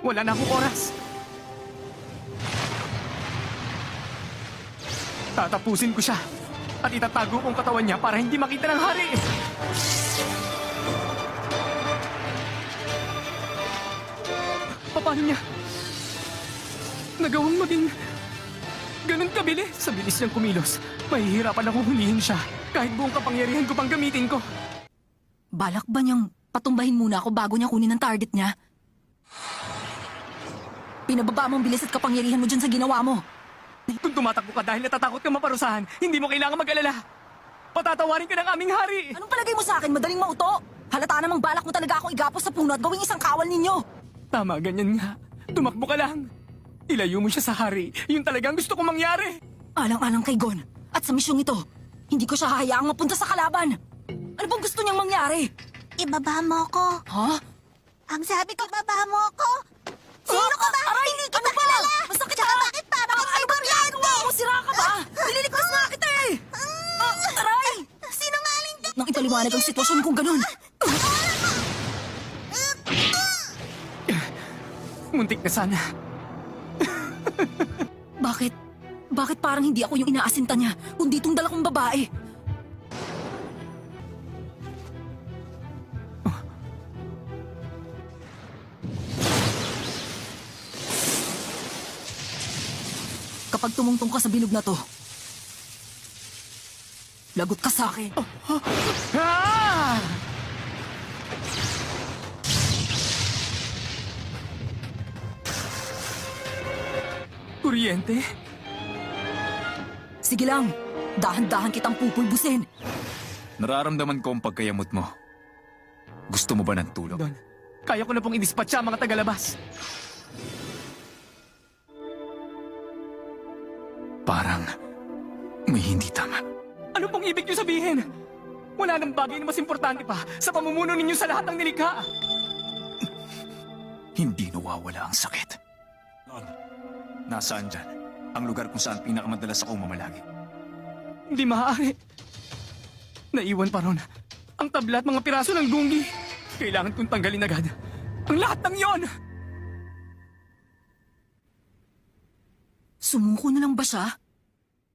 Wala na akong oras. Tatapusin ko siya at itatago kong katawan niya para hindi makita ng hari. Paano niya nagawang maging ganun kabili? Sa bilis niyang kumilos, mahihirapan akong hulihin siya kahit buong kapangyarihan ko pang gamitin ko. Balak ba niyang patumbahin muna ako bago niya kunin ang target niya? Pinababa mo ang bilis at kapangyarihan mo dyan sa ginawa mo. Kung tumatakbo ka dahil natatakot ka maparusahan, hindi mo kailangan mag-alala. Patatawarin ka ng aming hari. Anong palagay mo sa akin? Madaling mauto? Halata namang balak mo talaga akong igapos sa puno at gawing isang kawal ninyo. Tama, ganyan nga. Tumakbo ka lang. Ilayo mo siya sa hari. Yun talagang gusto kong mangyari. Alang-alang kay Gon. At sa misyong ito, hindi ko siya hahayaang mapunta sa kalaban. Ano bang gusto niyang mangyari? Ibaba mo ko. Ha? Ang sabi ko, ibaba mo ko. Sino ka ba? Aray! Hindi kita Ano ba? kilala. Masakit Tsaka ka? bakit pa? Bakit Ano ba ginagawa mo? Sira ka ba? Nililigtas nga kita eh! Aray! Sinungaling ka. Nang ipaliwanag ang sitwasyon kong ganun. Muntik na sana. Bakit? Bakit parang hindi ako yung inaasinta niya, kundi itong dala kong babae? Kapag tumungtong ka sa bilog na to, lagot ka sa akin. Ah! Kuryente? Sige lang, dahan-dahan kitang pupulbusin. Nararamdaman ko ang pagkayamot mo. Gusto mo ba ng tulog? Don, kaya ko na pong i-dispatcha ang mga tagalabas. Parang may hindi tama. Ano pong ibig niyo sabihin? Wala nang bagay na mas importante pa sa pamumuno ninyo sa lahat ng nilikha. Hindi nawawala ang sakit. Noon, nasaan dyan ang lugar kung saan pinakamadalas akong mamalagi? Hindi maaari. Naiwan pa ron ang tabla at mga piraso ng gunggi. Kailangan kong tanggalin agad ang lahat ng yon. Sumuko na lang ba siya?